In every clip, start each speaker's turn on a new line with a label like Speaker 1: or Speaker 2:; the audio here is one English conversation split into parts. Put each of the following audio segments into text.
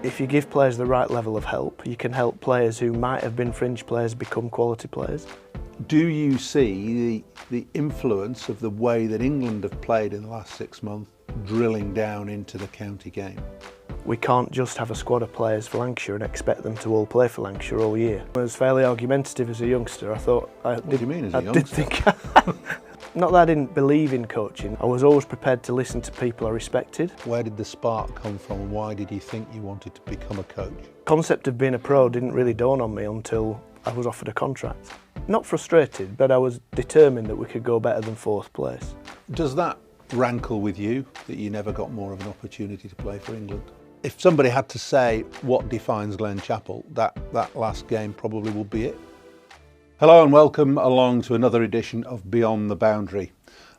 Speaker 1: If you give players the right level of help, you can help players who might have been fringe players become quality players.
Speaker 2: Do you see the influence of the way that England have played in the last 6 months drilling down into the county game?
Speaker 1: We can't just have a squad of players for Lancashire and expect them to all play for Lancashire all year. I was fairly argumentative as a youngster. I thought
Speaker 2: What do you mean as a youngster?
Speaker 1: Not that I didn't believe in coaching. I was always prepared to listen to people I respected.
Speaker 2: Where did the spark come from and why did you think you wanted to become a coach?
Speaker 1: The concept of being a pro didn't really dawn on me until I was offered a contract. Not frustrated, but I was determined that we could go better than 4th place.
Speaker 2: Does that rankle with you that you never got more of an opportunity to play for England? If somebody had to say what defines Glen Chapel, that last game probably would be it. Hello and welcome along to another edition of Beyond the Boundary.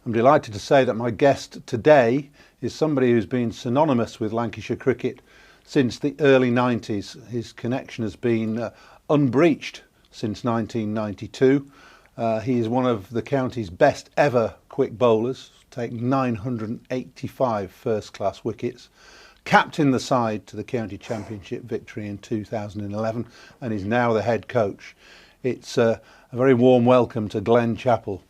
Speaker 2: I'm delighted to say that my guest today is somebody who's been synonymous with Lancashire cricket since the early 90s. His connection has been unbreached since 1992. He is one of the county's best ever quick bowlers, taking 985 first-class wickets, captained the side to the county championship victory in 2011 and is now the head coach. It's a very warm welcome to Glen Chapple.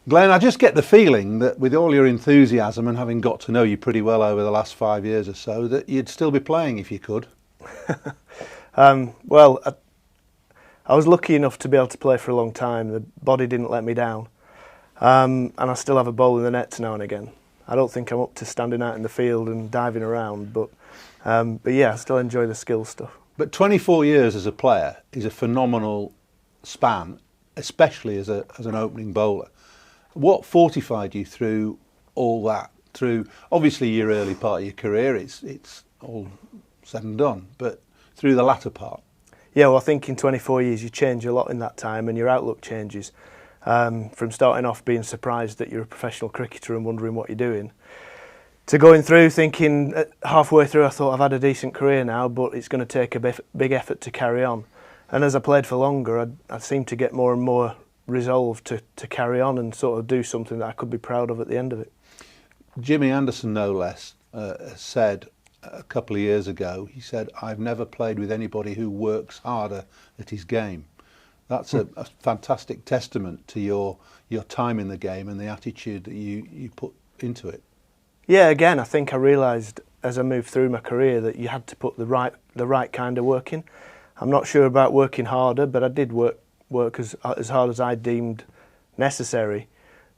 Speaker 2: Glen, I just get the feeling that with all your enthusiasm and having got to know you pretty well over the last 5 years or so, that you'd still be playing if you could.
Speaker 1: Well, I was lucky enough to be able to play for a long time. The body didn't let me down. And I still have a bowl in the nets now and again. I don't think I'm up to standing out in the field and diving around, but yeah, I still enjoy the skill stuff. But
Speaker 2: 24 years as a player is a phenomenal span, especially as an opening bowler. What fortified you through all that? Through obviously your early part of your career, it's all said and done, but through the latter part.
Speaker 1: Yeah, well, I think in 24 years you change a lot in that time, and your outlook changes. From starting off being surprised that you're a professional cricketer and wondering what you're doing, to going through thinking halfway through I thought I've had a decent career now, but it's going to take a big effort to carry on. And as I played for longer, I seemed to get more and more resolved to carry on and sort of do something that I could be proud of at the end of it.
Speaker 2: Jimmy Anderson, no less, said a couple of years ago, he said, "I've never played with anybody who works harder at his game." That's a fantastic testament to your time in the game and the attitude that you put into it.
Speaker 1: Yeah, again, I think I realised as I moved through my career that you had to put the right kind of work in. I'm not sure about working harder, but I did work as hard as I deemed necessary.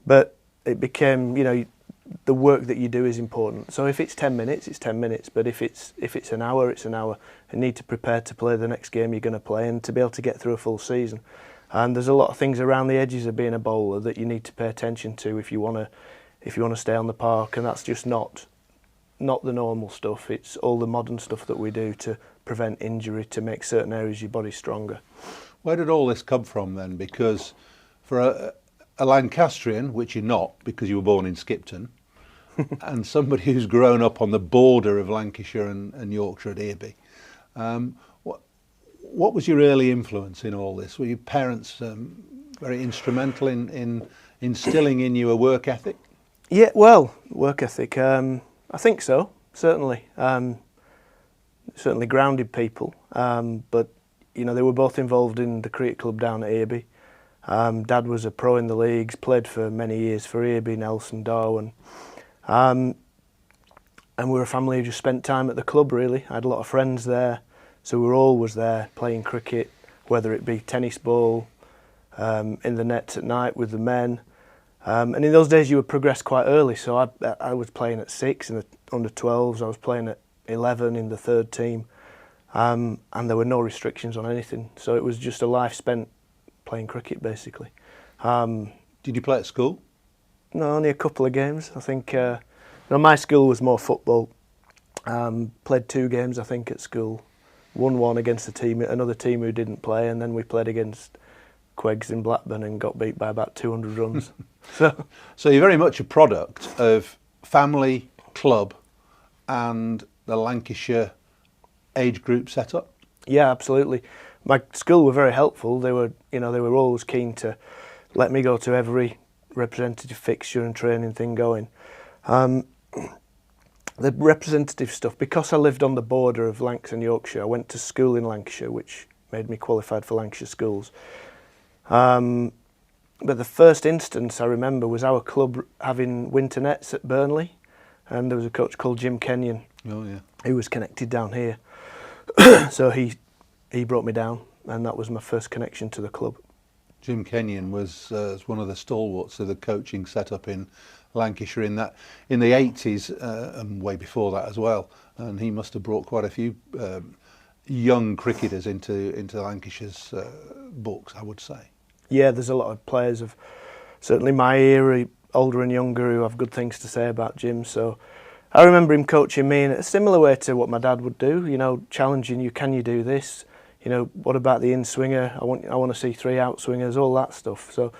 Speaker 1: But it became, the work that you do is important. So if it's 10 minutes, it's 10 minutes. But if it's an hour, it's an hour. You need to prepare to play the next game you're going to play and to be able to get through a full season. And there's a lot of things around the edges of being a bowler that you need to pay attention to if you want to stay on the park. And that's just not the normal stuff. It's all the modern stuff that we do to prevent injury, to make certain areas of your body stronger.
Speaker 2: Where did all this come from then? Because for a Lancastrian, which you're not because you were born in Skipton, and somebody who's grown up on the border of Lancashire and Yorkshire at Earby, what was your early influence in all this? Were your parents very instrumental in instilling in you a work ethic?
Speaker 1: Yeah, well, work ethic, I think so, certainly. Certainly grounded people, but they were both involved in the cricket club down at Earby. Dad was a pro in the leagues, played for many years for Earby, Nelson, Darwen. And we were a family who just spent time at the club, really. I had a lot of friends there, so we were always there playing cricket, whether it be tennis ball, in the nets at night with the men. And in those days you would progress quite early, so I was playing at 6 in the under-12s, I was playing at 11 in the 3rd team, and there were no restrictions on anything, so it was just a life spent playing cricket basically.
Speaker 2: Did you play at school?
Speaker 1: No, only a couple of games. I think my school was more football. Played 2 games I think at school, won one against another team who didn't play, and then we played against Queggs in Blackburn and got beat by about 200 runs.
Speaker 2: So you're very much a product of family, club and the Lancashire age group setup?
Speaker 1: Yeah, absolutely. My school were very helpful. They were always keen to let me go to every representative fixture and training thing going. the representative stuff, because I lived on the border of Lancashire and Yorkshire, I went to school in Lancashire, which made me qualified for Lancashire schools. But the first instance I remember was our club having winter nets at Burnley, and there was a coach called Jim Kenyon, who was connected down here. So he brought me down, and that was my first connection to the club.
Speaker 2: Jim Kenyon was one of the stalwarts of the coaching setup in Lancashire in the 80s and way before that as well, and he must have brought quite a few young cricketers into Lancashire's books, I would say. Yeah,
Speaker 1: there's a lot of players of certainly my era, older and younger, who have good things to say about Jim. So I remember him coaching me in a similar way to what my dad would do, you know, challenging you, can you do this? You know, what about the in-swinger? I want to see 3 out-swingers, all that stuff. So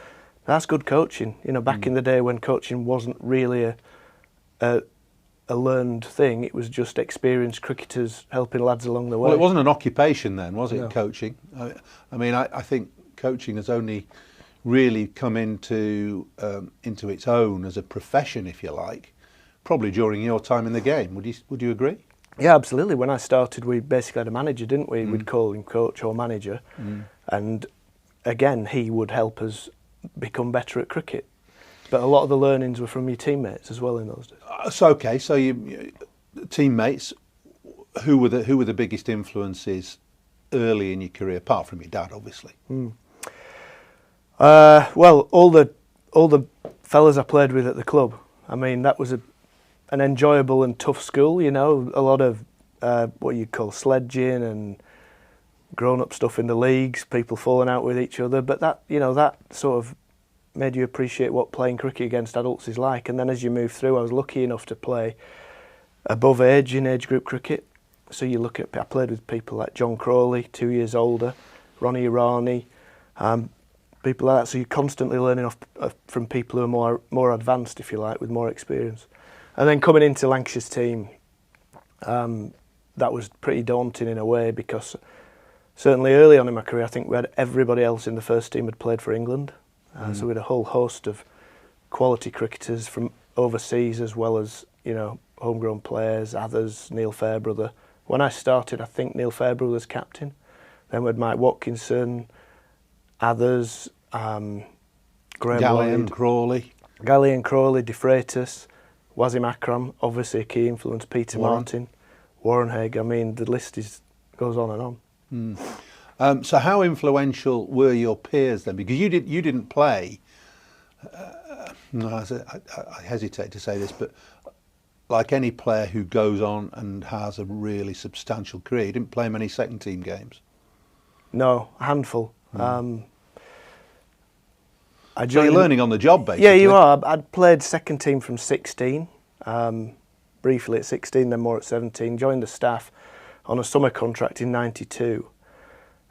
Speaker 1: that's good coaching. You know, back in the day when coaching wasn't really a learned thing, it was just experienced cricketers helping lads along the way.
Speaker 2: Well, it wasn't an occupation then, was it,
Speaker 1: No.
Speaker 2: coaching? I mean, I think coaching has only really come into its own as a profession, if you like, probably during your time in the game. Would you agree?
Speaker 1: Yeah, absolutely. When I started, we basically had a manager, didn't we? We'd call him coach or manager. And again, he would help us become better at cricket. But a lot of the learnings were from your teammates as well in those days.
Speaker 2: So you teammates, who were the biggest influences early in your career, apart from your dad, obviously?
Speaker 1: Well, all the fellas I played with at the club. I mean, that was an enjoyable and tough school, you know, a lot of what you'd call sledging and grown-up stuff in the leagues, people falling out with each other, but that, you know, that sort of made you appreciate what playing cricket against adults is like. And then as you move through, I was lucky enough to play above age in age group cricket. So you look at, I played with people like John Crawley, 2 years older, Ronnie Irani, people like that. So you're constantly learning from people who are more advanced, if you like, with more experience. And then coming into Lancashire's team, that was pretty daunting in a way, because certainly early on in my career, I think we had everybody else in the first team had played for England. So we had a whole host of quality cricketers from overseas, as well as, you know, homegrown players, others, Neil Fairbrother. When I started, I think Neil Fairbrother was captain. Then we had Mike Watkinson, others, Graham
Speaker 2: Gallian,
Speaker 1: Lloyd, Gallian, Crawley, De Freitas, Wasim Akram, obviously a key influence, Peter Martin, Warren Haig. I mean, the list goes on and on.
Speaker 2: So how influential were your peers then? Because you didn't play, I hesitate to say this, but like any player who goes on and has a really substantial career, you didn't play many second team games.
Speaker 1: No, a handful.
Speaker 2: So you're learning on the job, basically.
Speaker 1: Yeah, you are. I'd played second team from 16, briefly at 16, then more at 17, joined the staff on a summer contract in 92.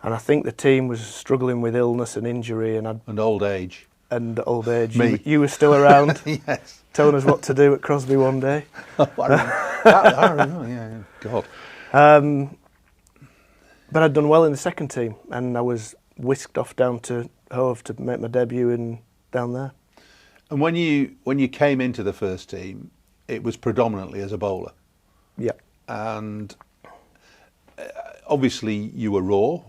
Speaker 1: And I think the team was struggling with illness and injury and
Speaker 2: old age.
Speaker 1: And old age.
Speaker 2: Me.
Speaker 1: You were still around,
Speaker 2: yes,
Speaker 1: telling us what to do at Crosby one day.
Speaker 2: I remember, yeah, God.
Speaker 1: But I'd done well in the second team, and I was whisked off down to Hove to make my debut down there.
Speaker 2: And when you came into the first team, it was predominantly as a bowler.
Speaker 1: Yeah.
Speaker 2: And obviously you were raw,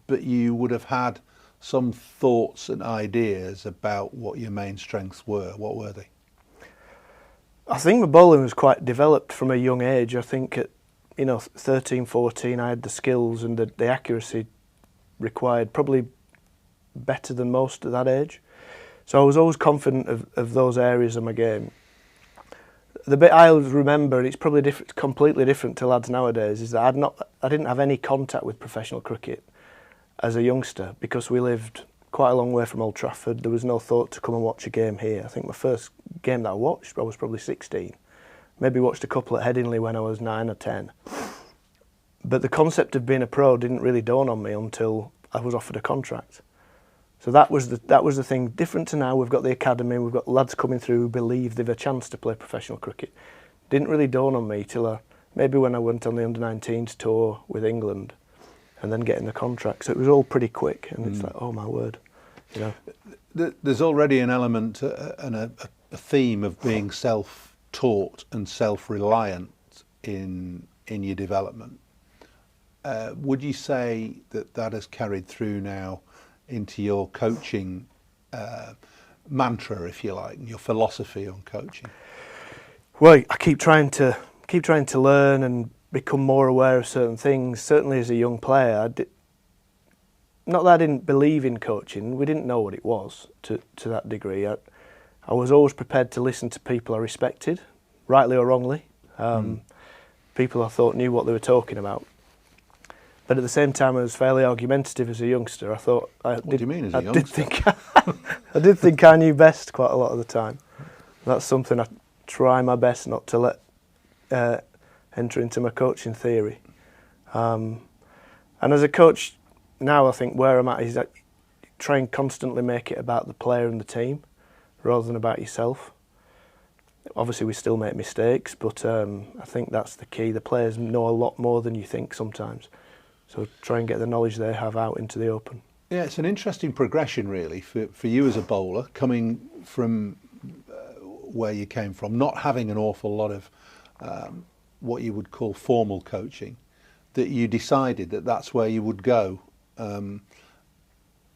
Speaker 2: but you would have had some thoughts and ideas about what your main strengths were. What were they?
Speaker 1: I think my bowling was quite developed from a young age. I think at 13, 14, I had the skills and the accuracy required, probably better than most at that age. So I was always confident of those areas of my game. The bit I always remember, and it's probably completely different to lads nowadays, is that I didn't have any contact with professional cricket as a youngster, because we lived quite a long way from Old Trafford. There was no thought to come and watch a game here. I think my first game that I watched, I was probably 16. Maybe watched a couple at Headingley when I was 9 or 10. But the concept of being a pro didn't really dawn on me until I was offered a contract. So that was the thing. Different to now, we've got the academy, we've got lads coming through who believe they've a chance to play professional cricket. Didn't really dawn on me till maybe when I went on the under-19s tour with England, and then getting the contract. So it was all pretty quick, and it's like, oh my word, There's
Speaker 2: already an element and a theme of being self-taught and self-reliant in your development. Would you say that has carried through now into your coaching mantra, if you like, and your philosophy on coaching?
Speaker 1: Well, I keep trying to learn and become more aware of certain things. Certainly, as a young player, not that I didn't believe in coaching. We didn't know what it was to that degree. I was always prepared to listen to people I respected, rightly or wrongly. People I thought knew what they were talking about. But at the same time, I was fairly argumentative as a youngster. I thought
Speaker 2: What do you mean as a youngster?
Speaker 1: I did think I knew best quite a lot of the time. That's something I try my best not to let enter into my coaching theory. And as a coach now, I think where I'm at is that try and constantly make it about the player and the team rather than about yourself. Obviously, we still make mistakes, but I think that's the key. The players know a lot more than you think sometimes. So try and get the knowledge they have out into the open.
Speaker 2: Yeah, it's an interesting progression, really, for you as a bowler, coming from where you came from, not having an awful lot of what you would call formal coaching, that you decided that that's where you would go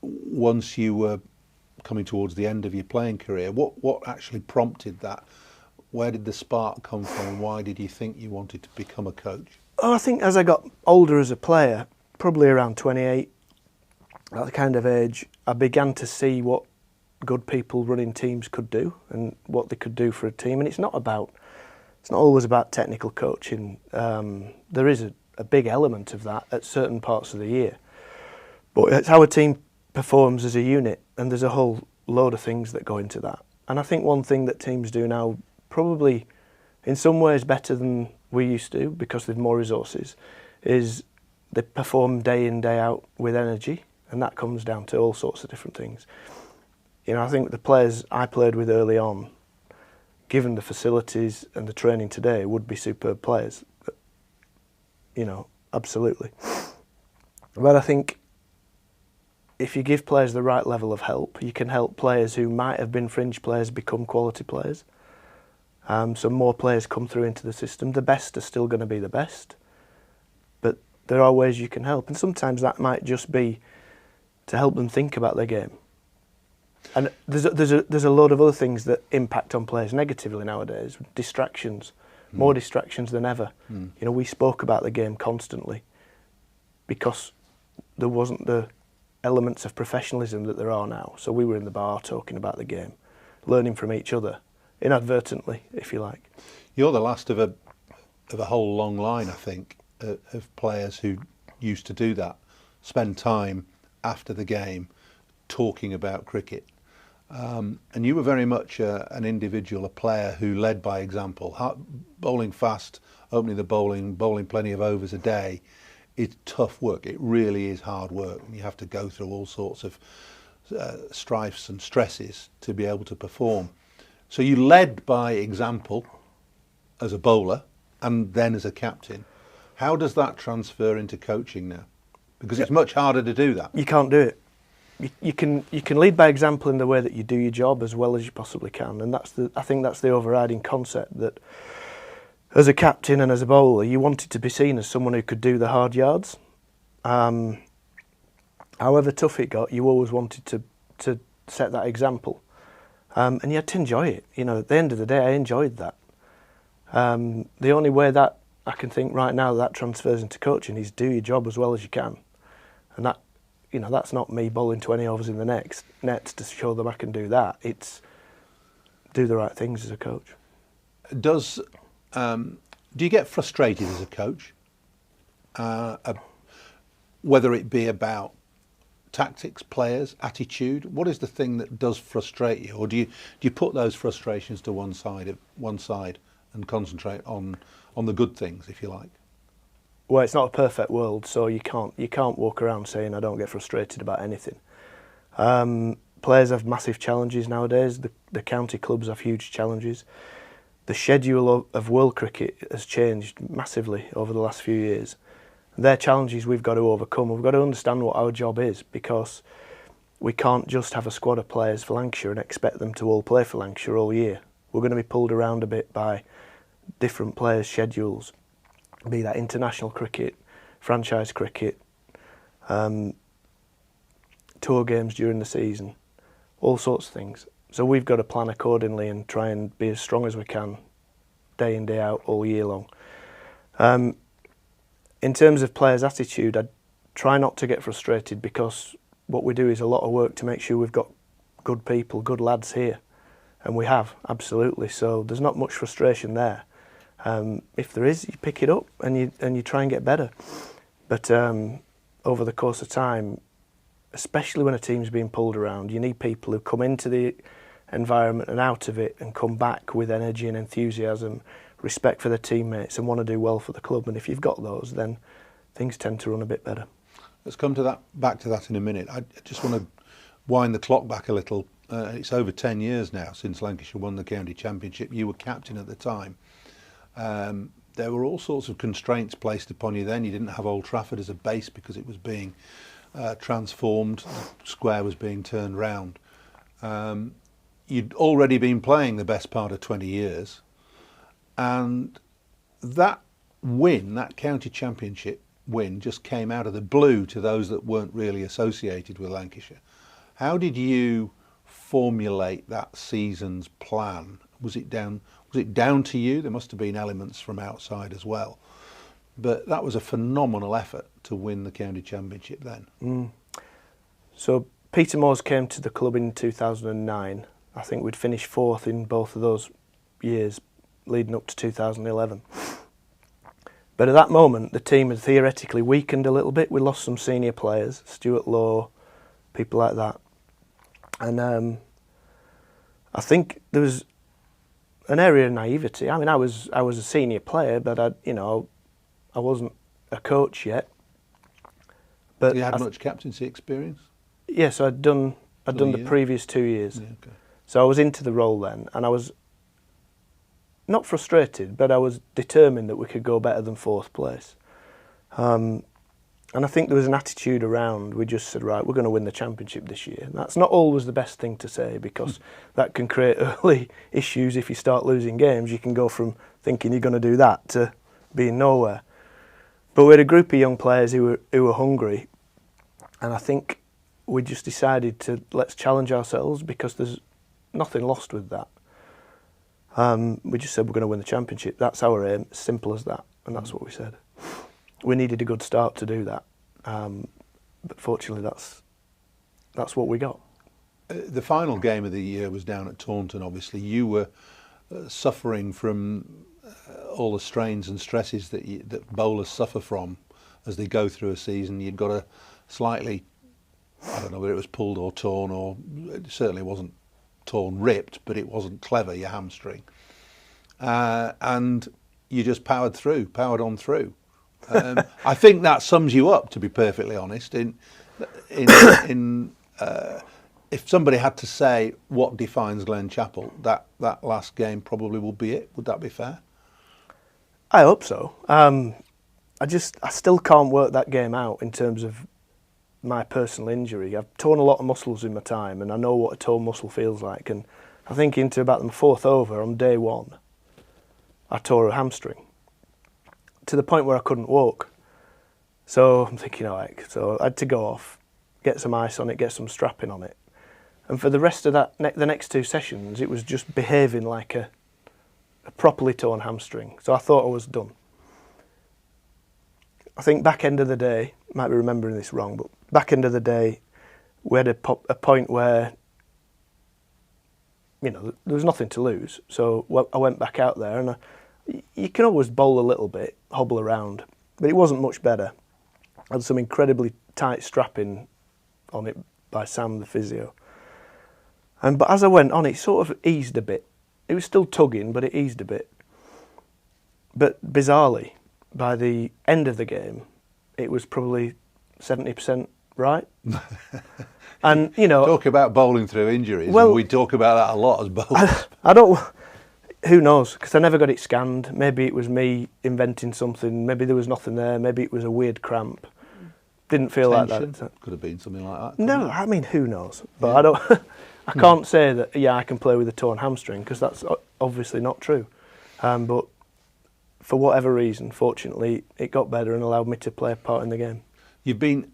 Speaker 2: once you were coming towards the end of your playing career. What actually prompted that? Where did the spark come from? Why did you think you wanted to become a coach?
Speaker 1: Oh, I think as I got older as a player, probably around 28, at the kind of age, I began to see what good people running teams could do and what they could do for a team. And it's not always about technical coaching. There is a big element of that at certain parts of the year. But it's how a team performs as a unit, and there's a whole load of things that go into that. And I think one thing that teams do now, probably in some ways better than we used to because they've more resources, is they perform day in, day out with energy, and that comes down to all sorts of different things. You know, I think the players I played with early on, given the facilities and the training today, would be superb players. You know, absolutely. But I think if you give players the right level of help, you can help players who might have been fringe players become quality players. So more players come through into the system. The best are still going to be the best, but there are ways you can help, and sometimes that might just be to help them think about their game. And there's a lot of other things that impact on players negatively nowadays. Distractions, more distractions than ever. You know, we spoke about the game constantly because there wasn't the elements of professionalism that there are now. So we were in the bar talking about the game, learning from each other, inadvertently, if you like.
Speaker 2: You're the last of a whole long line, I think, of players who used to do that, spend time after the game talking about cricket. And you were very much an individual, a player who led by example. Bowling fast, opening the bowling plenty of overs a day, it's tough work. It really is hard work. And you have to go through all sorts of strifes and stresses to be able to perform. So you led by example as a bowler and then as a captain. How does that transfer into coaching now? Because it's much harder to do that.
Speaker 1: You can't do it. You can lead by example in the way that you do your job as well as you possibly can, and I think that's the overriding concept, that as a captain and as a bowler, you wanted to be seen as someone who could do the hard yards. However tough it got, you always wanted to set that example, and you had to enjoy it. You know, at the end of the day, I enjoyed that. The only way that I can think right now that transfers into coaching is do your job as well as you can, and that. You know, that's not me bowling 20 overs in the next net to show them I can do that. It's do the right things as a coach.
Speaker 2: Do you get frustrated as a coach? Whether it be about tactics, players, attitude, what is the thing that does frustrate you? Or do you put those frustrations to one side and concentrate on the good things, if you like?
Speaker 1: Well, it's not a perfect world, so you can't walk around saying I don't get frustrated about anything. Players have massive challenges nowadays. The county clubs have huge challenges. The schedule of world cricket has changed massively over the last few years. They're challenges we've got to overcome. We've got to understand what our job is, because we can't just have a squad of players for Lancashire and expect them to all play for Lancashire all year. we're going to be pulled around a bit by different players' schedules, be that international cricket, franchise cricket, tour games during the season, all sorts of things. So we've got to plan accordingly and try and be as strong as we can, day in, day out, all year long. In terms of players' attitude, I try not to get frustrated, because what we do is a lot of work to make sure we've got good people, good lads here. And we have, absolutely. So there's not much frustration there. If there is, you pick it up and you try and get better. But over the course of time, especially when a team's being pulled around, you need people who come into the environment and out of it and come back with energy and enthusiasm, respect for their teammates, and want to do well for the club. And if you've got those, then things tend to run a bit better.
Speaker 2: Let's come to that, back to that in a minute. I just want to wind the clock back a little. It's over 10 years now since Lancashire won the county championship. You were captain at the time. There were all sorts of constraints placed upon you then. You didn't have Old Trafford as a base because it was being transformed. The square was being turned round. You'd already been playing the best part of 20 years. And that win, that county championship win, just came out of the blue to those that weren't really associated with Lancashire. How did you formulate that season's plan? Was it down to you? There must have been elements from outside as well. But that was a phenomenal effort to win the county championship then.
Speaker 1: So Peter Moores came to the club in 2009. I think we'd finished fourth in both of those years leading up to 2011. But at that moment, the team had theoretically weakened a little bit. We lost some senior players, Stuart Law, people like that. And I think there was an area of naivety. I mean, I was a senior player, but I wasn't a coach yet. But
Speaker 2: you had much captaincy experience?
Speaker 1: Yeah, so I'd done the previous 2 years.
Speaker 2: Yeah, okay.
Speaker 1: So I was into the role then, and I was not frustrated, but I was determined that we could go better than fourth place. And I think there was an attitude around, we just said, right, we're going to win the championship this year. And that's not always the best thing to say, because that can create early issues. If you start losing games, you can go from thinking you're going to do that to being nowhere. But we had a group of young players who were hungry, and I think we just decided to let's challenge ourselves, because there's nothing lost with that. We just said we're going to win the championship. That's our aim, simple as that, and that's what we said. We needed a good start to do that, but fortunately that's what we got.
Speaker 2: The final game of the year was down at Taunton, obviously. You were suffering from all the strains and stresses that bowlers suffer from as they go through a season. You'd got a slightly, I don't know whether it was pulled or torn, or it certainly wasn't torn, ripped, but it wasn't clever, your hamstring. And you just powered on through. I think that sums you up, to be perfectly honest. If somebody had to say what defines Glen Chapel, that last game probably will be it. Would that be fair?
Speaker 1: I hope so. I still can't work that game out in terms of my personal injury. I've torn a lot of muscles in my time, and I know what a torn muscle feels like. And I think into about the fourth over on day one, I tore a hamstring to the point where I couldn't walk. So I'm thinking, all right, so I had to go off, get some ice on it, get some strapping on it. And for the rest of the next two sessions, it was just behaving like a properly torn hamstring. So I thought I was done. I think back end of the day, might be remembering this wrong, but back end of the day, we had a point where, there was nothing to lose. So I went back out there, and you can always bowl a little bit, hobble around, but it wasn't much better. I had some incredibly tight strapping on it by Sam, the physio. But as I went on, it sort of eased a bit. It was still tugging, but it eased a bit. But bizarrely, by the end of the game, it was probably 70% right. And,
Speaker 2: Talk about bowling through injuries. Well, we talk about that a lot as bowlers.
Speaker 1: I don't... Who knows? Because I never got it scanned. Maybe it was me inventing something. Maybe there was nothing there. Maybe it was a weird cramp. Didn't feel
Speaker 2: Tension.
Speaker 1: like that.
Speaker 2: Could have been something like that.
Speaker 1: No, I mean, who knows? But yeah. I can't say that, yeah, I can play with a torn hamstring, because that's obviously not true. But for whatever reason, fortunately, it got better and allowed me to play a part in the game.
Speaker 2: You've been,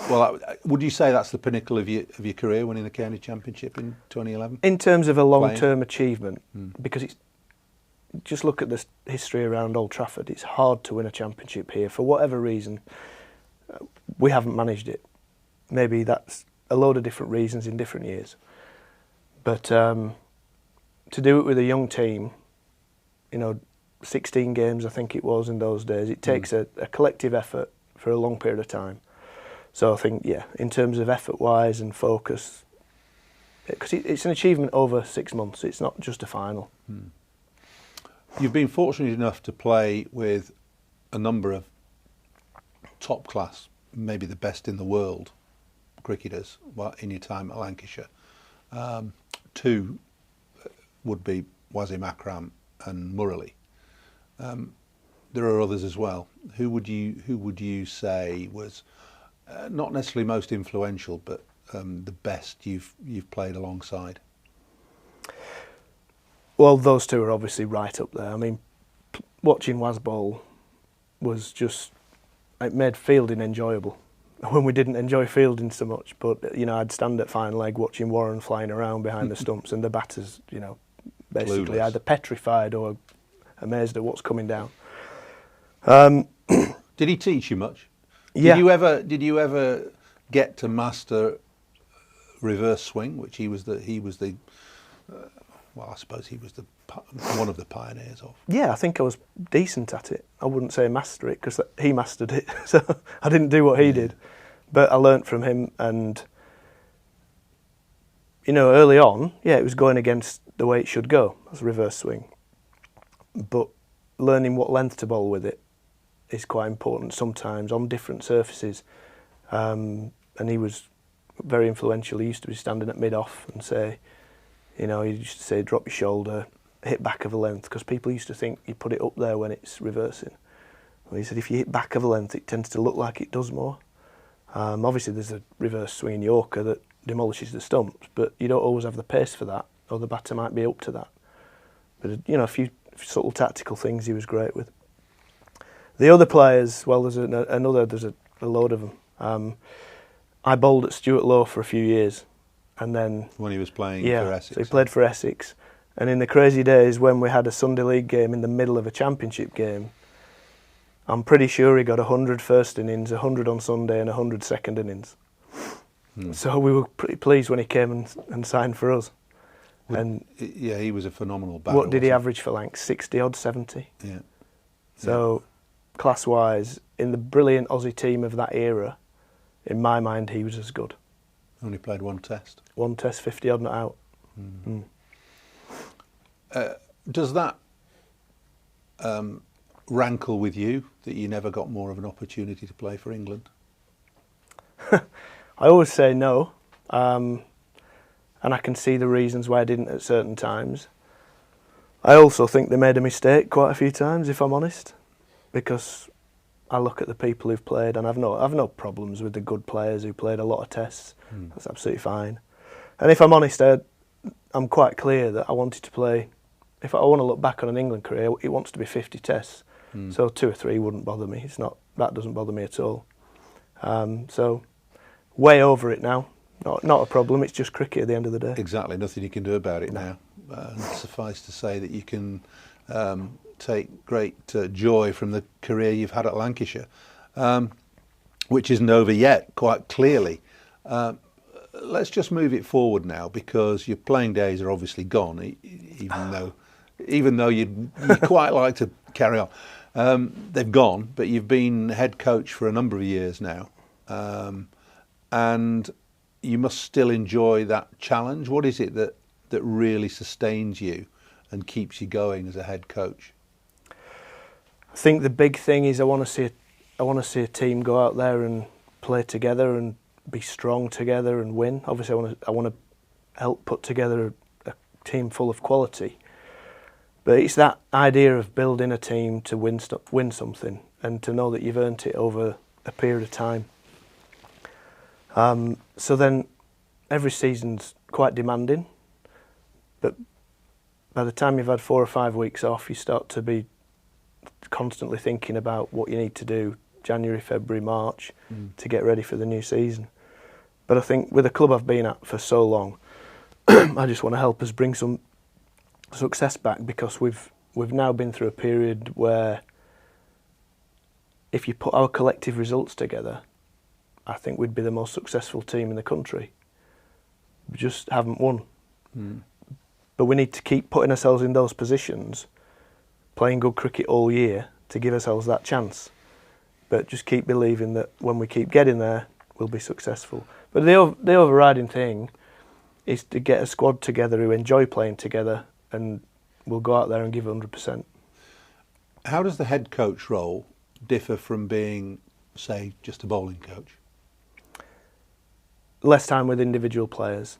Speaker 2: well, would you say that's the pinnacle of your career, winning the county championship in 2011?
Speaker 1: In terms of a long-term achievement, because it's, just look at the history around Old Trafford. It's hard to win a championship here. For whatever reason, we haven't managed it. Maybe that's a load of different reasons in different years. But to do it with a young team, 16 games I think it was in those days, it takes a collective effort for a long period of time. So I think, yeah, in terms of effort-wise and focus, because it's an achievement over 6 months, it's not just a final.
Speaker 2: You've been fortunate enough to play with a number of top class, maybe the best in the world, cricketers in your time at Lancashire. Two would be Wasim Akram and Murali. There are others as well. Who would you say was not necessarily most influential, but the best you've played alongside?
Speaker 1: Well, those two are obviously right up there. I mean, watching Waz bowl was just, it made fielding enjoyable when we didn't enjoy fielding so much. But I'd stand at fine leg watching Warren flying around behind the stumps, and the batters, basically
Speaker 2: Clueless.
Speaker 1: either petrified or amazed at what's coming down.
Speaker 2: Did he teach you much?
Speaker 1: Yeah.
Speaker 2: Did you ever get to master reverse swing, which he was the well, I suppose he was one of the pioneers of.
Speaker 1: Yeah, I think I was decent at it. I wouldn't say master it, because he mastered it, so I didn't do what he did. But I learnt from him, and early on, yeah, it was going against the way it should go, as reverse swing. But learning what length to bowl with it is quite important sometimes on different surfaces. And he was very influential. He used to be standing at mid-off and say, he used to say, drop your shoulder, hit back of a length, because people used to think you put it up there when it's reversing. Well, he said if you hit back of a length, it tends to look like it does more. Obviously, there's a reverse swinging Yorker that demolishes the stumps, but you don't always have the pace for that, or the batter might be up to that. But, a few subtle tactical things he was great with. The other players, well, there's a load of them. I bowled at Stuart Low for a few years, and then
Speaker 2: When he was playing for Essex.
Speaker 1: So he played for Essex. And in the crazy days when we had a Sunday League game in the middle of a championship game, I'm pretty sure he got 100 first innings, 100 on Sunday and 100 second innings. So we were pretty pleased when he came and signed for us. And
Speaker 2: yeah, he was a phenomenal batter.
Speaker 1: what did he average for Lancs? 60 odd, 70?
Speaker 2: Yeah.
Speaker 1: So class-wise, in the brilliant Aussie team of that era, in my mind, he was as good.
Speaker 2: Only played one test.
Speaker 1: One test, 50 odd, not out.
Speaker 2: Does that rankle with you that you never got more of an opportunity to play for England?
Speaker 1: I always say no, and I can see the reasons why I didn't at certain times. I also think they made a mistake quite a few times, if I'm honest, because I look at the people who've played, and I've no problems with the good players who played a lot of tests. That's absolutely fine. And if I'm honest, I'm quite clear that I wanted to play. If I want to look back on an England career, it wants to be 50 tests. So 2 or 3 wouldn't bother me. That doesn't bother me at all. So way over it now. Not a problem. It's just cricket at the end of the day.
Speaker 2: Exactly. Nothing you can do about it now. And suffice to say that you can take great joy from the career you've had at Lancashire, which isn't over yet, quite clearly. Let's just move it forward now, because your playing days are obviously gone, even though you'd quite like to carry on. They've gone, but you've been head coach for a number of years now, and you must still enjoy that challenge. What is it that really sustains you and keeps you going as a head coach?
Speaker 1: I think the big thing is I want to see a team go out there and play together and be strong together and win. Obviously, I want to help put together a team full of quality. But it's that idea of building a team to win something, and to know that you've earned it over a period of time. So then every season's quite demanding, but by the time you've had 4 or 5 weeks off, you start to be constantly thinking about what you need to do January, February, March to get ready for the new season. But I think with the club I've been at for so long, I just want to help us bring some success back, because we've now been through a period where if you put our collective results together, I think we'd be the most successful team in the country. We just haven't won. But we need to keep putting ourselves in those positions, playing good cricket all year to give ourselves that chance. But just keep believing that when we keep getting there, we'll be successful. But the overriding thing is to get a squad together who enjoy playing together, and we'll go out there and give 100%.
Speaker 2: How does the head coach role differ from being, say, just a bowling coach?
Speaker 1: Less time with individual players,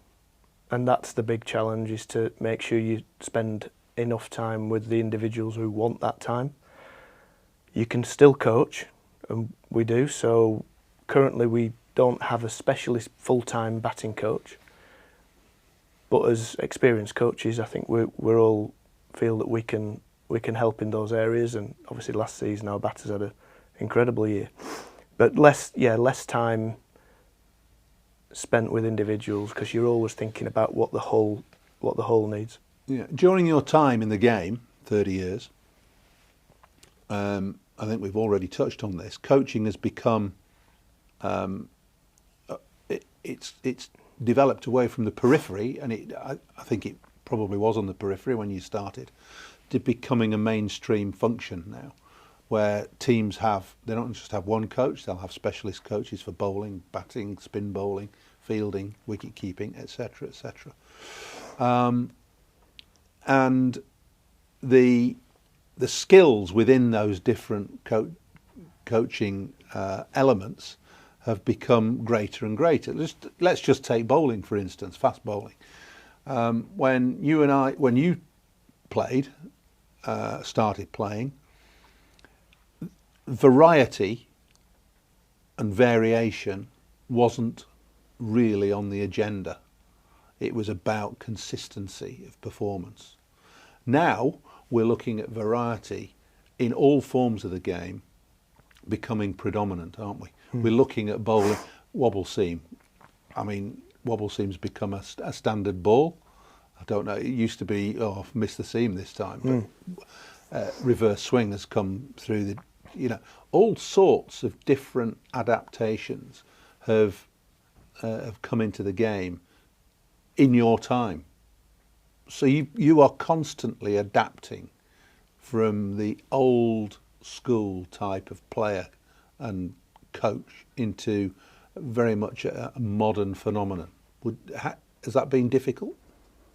Speaker 1: and that's the big challenge, is to make sure you spend enough time with the individuals who want that time. You can still coach, and we do, so currently we don't have a specialist full-time batting coach, but as experienced coaches, I think we're all feel that we can help in those areas. And obviously last season our batters had an incredible year, but less time spent with individuals, because you're always thinking about what the whole needs.
Speaker 2: Yeah. During your time in the game, 30 years, I think we've already touched on this. Coaching has become it's developed away from the periphery, and I think it probably was on the periphery when you started, to becoming a mainstream function now, where teams they don't just have one coach, they'll have specialist coaches for bowling, batting, spin bowling, fielding, wicket keeping, etc., etc. And the skills within those different coaching elements have become greater and greater. Let's just take bowling, for instance, fast bowling. When you played, started playing, variety and variation wasn't really on the agenda. It was about consistency of performance. Now we're looking at variety in all forms of the game becoming predominant, aren't we? We're looking at bowling, wobble seam. I mean, wobble seam's become a standard ball. I don't know, it used to be, I've missed the seam this time, but reverse swing has come through all sorts of different adaptations have come into the game in your time. So you are constantly adapting from the old school type of player and coach into very much a modern phenomenon. Has that been difficult?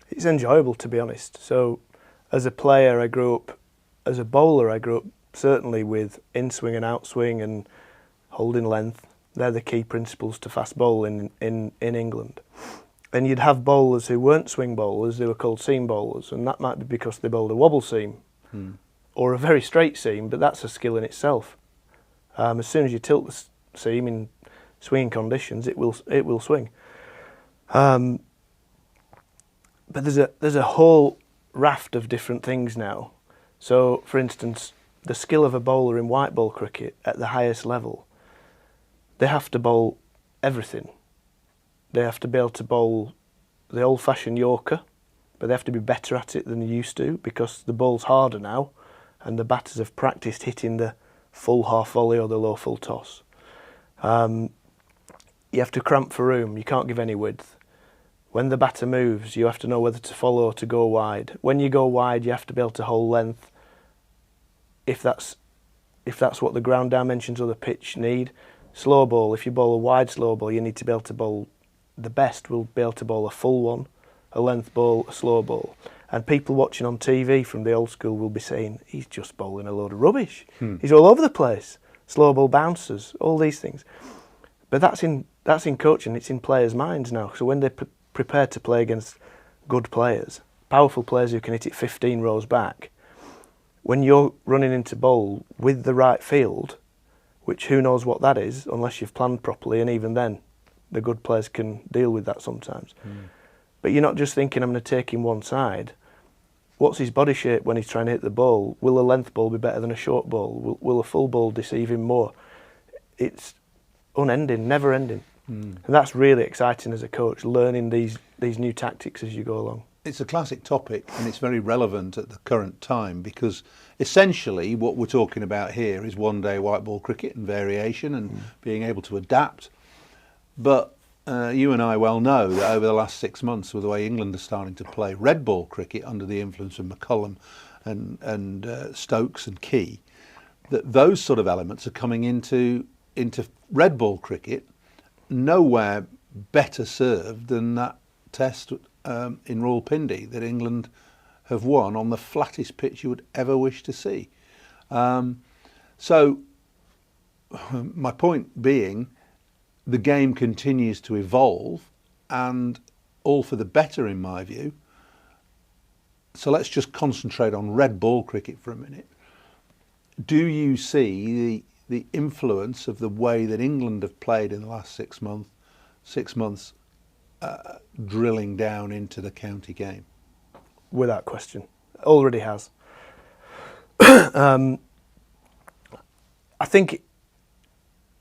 Speaker 1: It's enjoyable, to be honest. So as a player I grew up, as a bowler I grew up certainly with in-swing and out-swing and holding length. They're the key principles to fast bowling in England. And you'd have bowlers who weren't swing bowlers, they were called seam bowlers, and that might be because they bowled a wobble seam or a very straight seam, but that's a skill in itself. As soon as you tilt the seam in swinging conditions, it will swing. But there's a whole raft of different things now. So, for instance, the skill of a bowler in white ball cricket at the highest level, they have to bowl everything. They have to be able to bowl the old-fashioned Yorker, but they have to be better at it than they used to, because the ball's harder now and the batters have practiced hitting the full half volley or the low full toss. You have to cramp for room, you can't give any width. When the batter moves, you have to know whether to follow or to go wide. When you go wide, you have to be able to hold length if that's what the ground dimensions of the pitch need. Slow ball, if you bowl a wide slow ball, you need to be able to bowl, the best will be able to bowl a full one, a length ball, a slow ball. And people watching on TV from the old school will be saying, he's just bowling a load of rubbish. He's all over the place. Slow ball bouncers, all these things. But that's in coaching, it's in players' minds now. So when they're prepared to play against good players, powerful players who can hit it 15 rows back, when you're running into bowl with the right field, which who knows what that is unless you've planned properly, and even then the good players can deal with that sometimes. But you're not just thinking, I'm going to take him one side. What's his body shape when he's trying to hit the ball? Will a length ball be better than a short ball? Will a full ball deceive him more? It's unending, never ending. And that's really exciting as a coach, learning these new tactics as you go along.
Speaker 2: It's a classic topic, and it's very relevant at the current time, because essentially what we're talking about here is one-day white ball cricket and variation and being able to adapt. But you and I well know that over the last 6 months, with the way England are starting to play red ball cricket under the influence of McCullum and Stokes and Key, that those sort of elements are coming into red ball cricket, nowhere better served than that test in Rawalpindi that England have won on the flattest pitch you would ever wish to see. So my point being, the game continues to evolve, and all for the better in my view. So let's just concentrate on red ball cricket for a minute. Do you see the influence of the way that England have played in the last 6 months drilling down into the county game?
Speaker 1: Without question. Already has. I think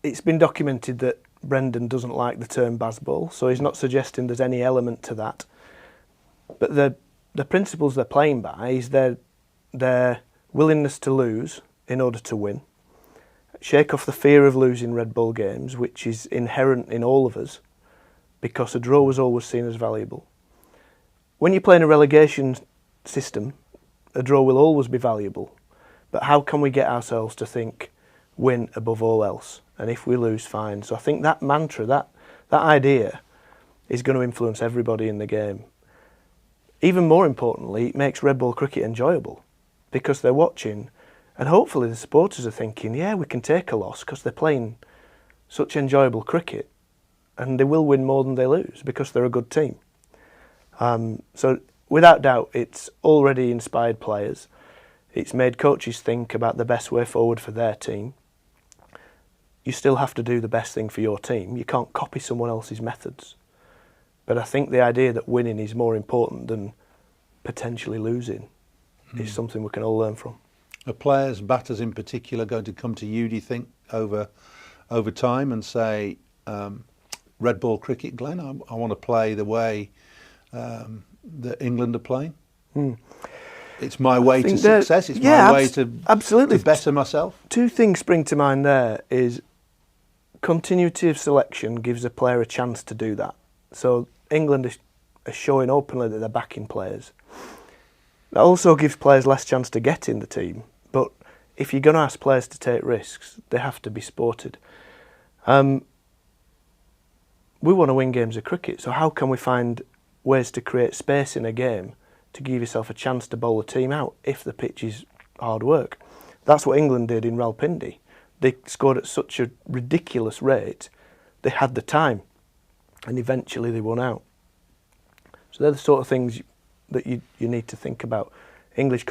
Speaker 1: it's been documented that Brendan doesn't like the term Bazball, so he's not suggesting there's any element to that. But the principles they're playing by is their willingness to lose in order to win. Shake off the fear of losing red ball games, which is inherent in all of us, because a draw was always seen as valuable. When you play in a relegation system, a draw will always be valuable. But how can we get ourselves to think win above all else? And if we lose, fine. So I think that mantra, that idea is going to influence everybody in the game. Even more importantly, it makes red ball cricket enjoyable, because they're watching, and hopefully the supporters are thinking, yeah, we can take a loss because they're playing such enjoyable cricket, and they will win more than they lose because they're a good team. So without doubt, it's already inspired players. It's made coaches think about the best way forward for their team. You still have to do the best thing for your team. You can't copy someone else's methods. But I think the idea that winning is more important than potentially losing is something we can all learn from.
Speaker 2: Are players, batters in particular, going to come to you, do you think, over time and say, red ball cricket, Glenn, I want to play the way that England are playing? It's my way to success. It's my way to absolutely to better myself.
Speaker 1: Two things spring to mind there is continuity of selection gives a player a chance to do that. So England are showing openly that they're backing players. That also gives players less chance to get in the team. But if you're going to ask players to take risks, they have to be sported. We want to win games of cricket, so how can we find ways to create space in a game to give yourself a chance to bowl a team out if the pitch is hard work? That's what England did in Rawalpindi. They scored at such a ridiculous rate, they had the time, and eventually they won out. So they're the sort of things that you need to think about. English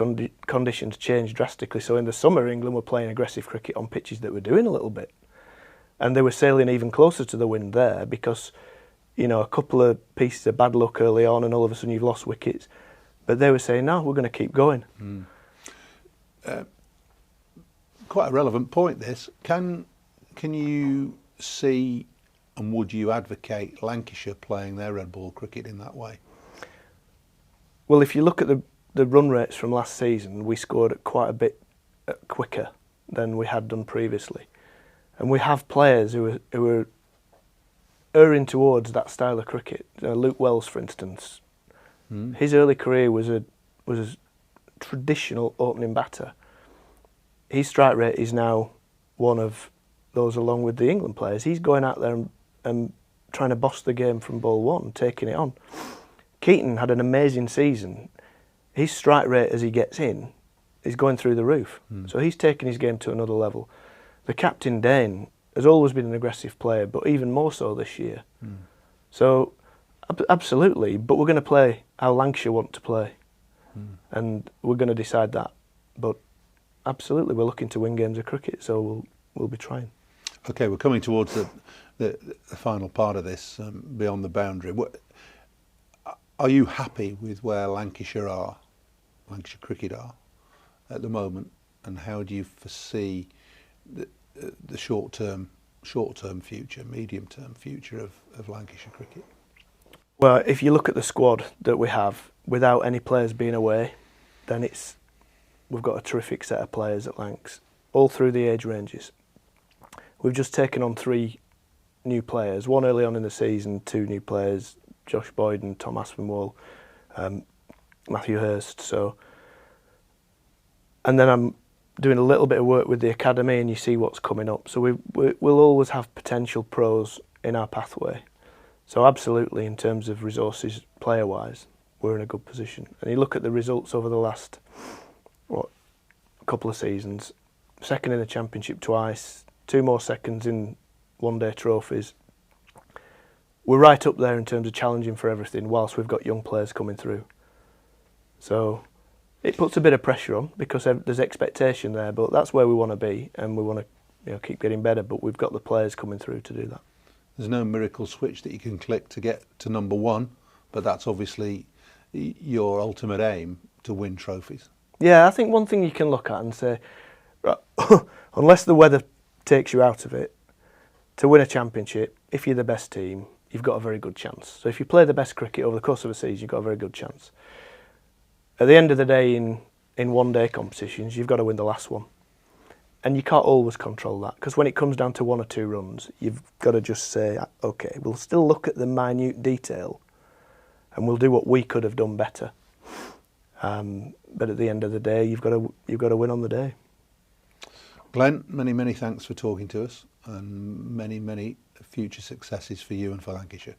Speaker 1: conditions change drastically, so in the summer England were playing aggressive cricket on pitches that were doing a little bit, and they were sailing even closer to the wind there because, you know, a couple of pieces of bad luck early on and all of a sudden you've lost wickets. But they were saying, no, we're going to keep going.
Speaker 2: Quite a relevant point, this. Can you see, and would you advocate Lancashire playing their red ball cricket in that way?
Speaker 1: Well, if you look at the run rates from last season, we scored at quite a bit quicker than we had done previously. And we have players who are erring towards that style of cricket. Luke Wells, for instance. His early career was a traditional opening batter. His strike rate is now one of those along with the England players. He's going out there and trying to boss the game from ball one, taking it on. Keaton had an amazing season. His strike rate as he gets in is going through the roof. So he's taking his game to another level. The captain, Dane, has always been an aggressive player, but even more so this year. So absolutely, but we're going to play how Lancashire want to play. And we're going to decide that. But absolutely, we're looking to win games of cricket, so we'll be trying.
Speaker 2: Okay, we're coming towards the final part of this, beyond the boundary. Are you happy with where Lancashire Cricket are at the moment, and how do you foresee the short-term future, medium-term future of Lancashire cricket?
Speaker 1: Well, if you look at the squad that we have, without any players being away, then we've got a terrific set of players at Lancs, all through the age ranges. We've just taken on 3 new players, one early on in the season, 2 new players, Josh Boyd and Tom Aspinwall, Matthew Hurst. And then I'm doing a little bit of work with the academy, and you see what's coming up. So we'll always have potential pros in our pathway. So absolutely, in terms of resources, player-wise, we're in a good position. And you look at the results over the last couple of seasons: second in the Championship twice, 2 more seconds in one-day trophies. We're right up there in terms of challenging for everything, whilst we've got young players coming through. So it puts a bit of pressure on, because there's expectation there, but that's where we want to be, and we want to keep getting better, but we've got the players coming through to do that.
Speaker 2: There's no miracle switch that you can click to get to number 1, but that's obviously your ultimate aim, to win trophies.
Speaker 1: Yeah, I think one thing you can look at and say, right, unless the weather takes you out of it, to win a championship, if you're the best team, you've got a very good chance. So if you play the best cricket over the course of a season, you've got a very good chance. At the end of the day, in one-day competitions, you've got to win the last one. And you can't always control that, because when it comes down to 1 or 2 runs, you've got to just say, OK, we'll still look at the minute detail, and we'll do what we could have done better. But at the end of the day, you've got to win on the day.
Speaker 2: Glenn, many thanks for talking to us, and many future successes for you and for Lancashire.